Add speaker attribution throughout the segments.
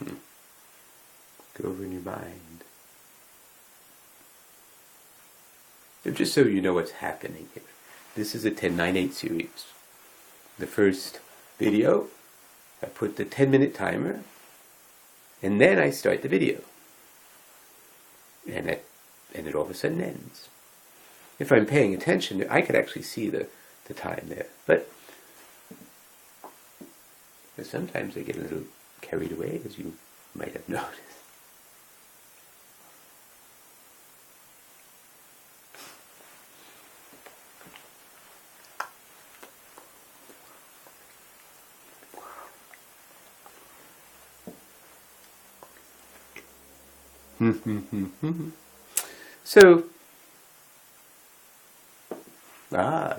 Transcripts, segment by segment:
Speaker 1: Go over in your mind. So just so you know what's happening here. This is a 10-9-8 series. The first video, I put the 10-minute timer, and then I start the video. And it all of a sudden ends. If I'm paying attention, I could actually see the time there. But sometimes I get a little carried away, as you might have noticed.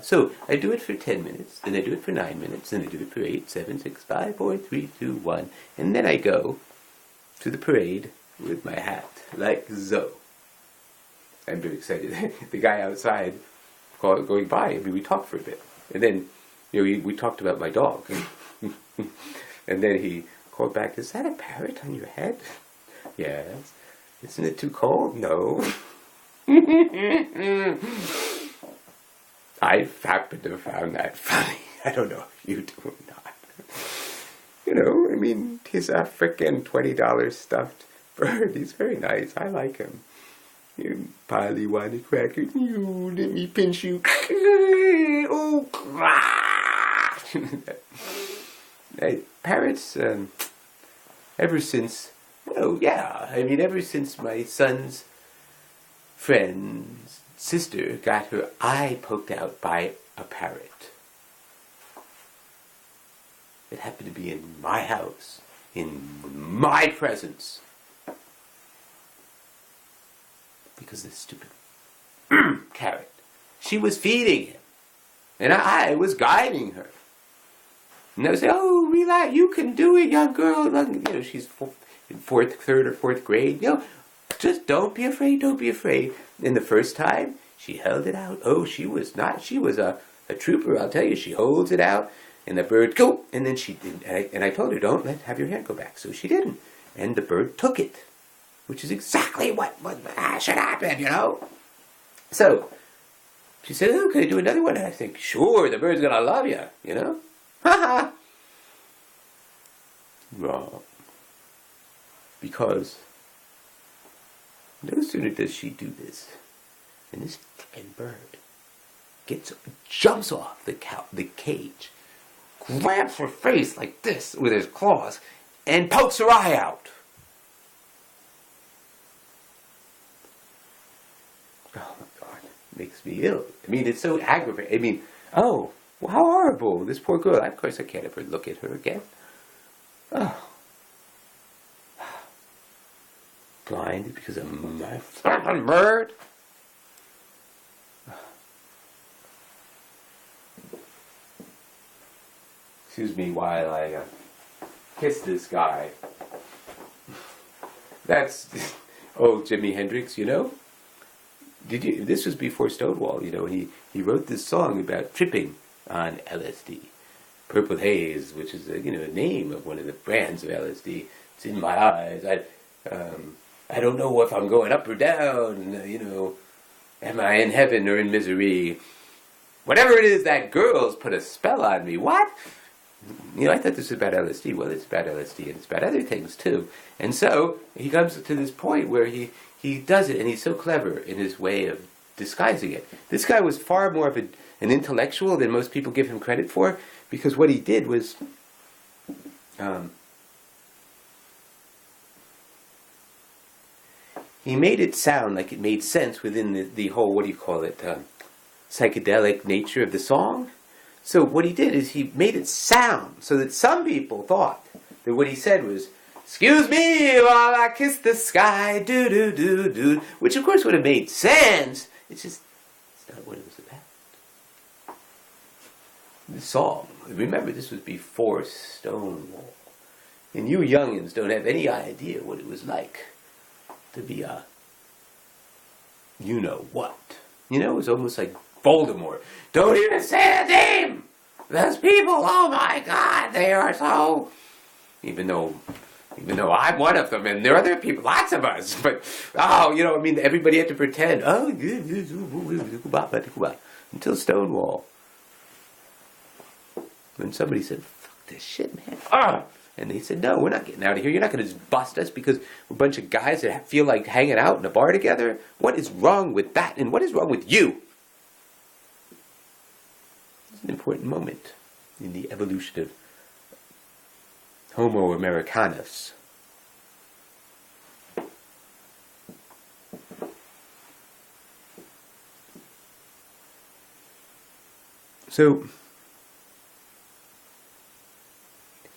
Speaker 1: So I do it for 10 minutes, then I do it for 9 minutes, then I do it for 8, 7, 6, 5, 4, 3, 2, 1, and then I go to the parade with my hat, like so. I'm very excited. The guy outside going by, we talked for a bit, and then we talked about my dog, and then he called back, "Is that a parrot on your head?" "Yes." "Isn't it too cold?" "No." I happen to have found that funny. I don't know if you do or not. He's a frickin' $20 stuffed bird. He's very nice. I like him. You Polly wanted crackers. You let me pinch you. Oh, parrots, ever since, ever since my son's friend's sister got her eye poked out by a parrot. It happened to be in my house, in my presence. Because this stupid carrot, she was feeding him, and I was guiding her. And I would say, "Oh, relax, you can do it, young girl." She's in third or fourth grade. Just don't be afraid, don't be afraid. And the first time, she held it out. Oh, she was a trooper, I'll tell you. She holds it out, and the bird, go! And then she didn't. And I told her, don't have your hand go back. So she didn't. And the bird took it, which is exactly what should happen, So, she said, "Oh, can I do another one?" And I think, sure, the bird's going to love you, Ha-ha! Wrong. Because no sooner does she do this, and this fucking bird jumps off the cage, grabs her face like this with his claws, and pokes her eye out. Oh my God, it makes me ill. It's so aggravating. Oh, well, how horrible, this poor girl. Of course I can't ever look at her again. Oh. Blinded because of my fucking bird. Excuse me while I kiss this guy. That's Jimi Hendrix. Did you? This was before Stonewall. He wrote this song about tripping on LSD. Purple Haze, which is a name of one of the brands of LSD. It's in my eyes. I don't know if I'm going up or down, am I in heaven or in misery? Whatever it is, that girl's put a spell on me. What? I thought this was about LSD. Well, it's about LSD, and it's about other things, too. And so, he comes to this point where he does it, and he's so clever in his way of disguising it. This guy was far more of an intellectual than most people give him credit for, because what he did was... he made it sound like it made sense within the whole, psychedelic nature of the song. So what he did is he made it sound so that some people thought that what he said was, "Excuse me while I kiss the sky, do-do-do-do," which of course would have made sense. It's not what it was about. The song, remember, this was before Stonewall. And you youngins don't have any idea what it was like to be a you-know-what. It was almost like Voldemort. Don't even say the name! Those people, oh my God, they are so... Even though Even though I'm one of them, and there are other people, lots of us. But, everybody had to pretend. Oh, until Stonewall. When somebody said, fuck this shit, man. And they said, no, we're not getting out of here. You're not going to just bust us because we're a bunch of guys that feel like hanging out in a bar together. What is wrong with that? And what is wrong with you? It's an important moment in the evolution of Homo Americanus. So,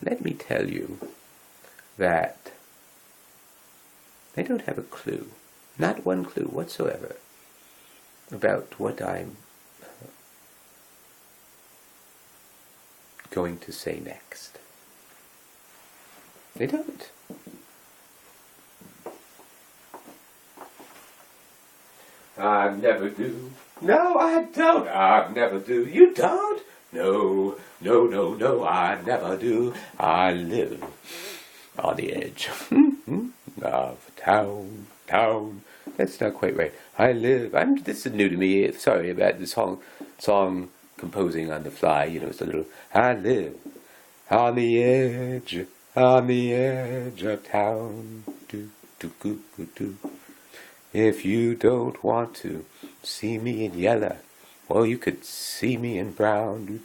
Speaker 1: let me tell you that I don't have a clue, not one clue whatsoever, about what I'm going to say next. I don't. I never do. No, I don't. I never do. You don't? No, no, no, no, I never do. I live on the edge of town. That's not quite right. This is new to me. Sorry about the song composing on the fly. It's a little, I live on the edge of town. Do. If you don't want to see me in yellow, well, you could see me in brown.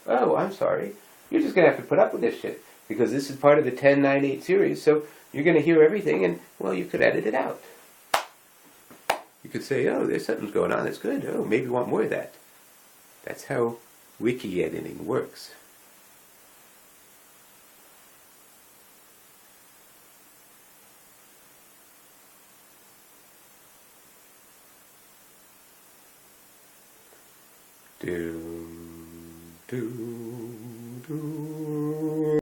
Speaker 1: Oh, I'm sorry. You're just going to have to put up with this shit. Because this is part of the 10-9-8 series, so you're going to hear everything, and, well, you could edit it out. You could say, oh, there's something going on that's good. Oh, maybe you want more of that. That's how wiki editing works. Do, do, do.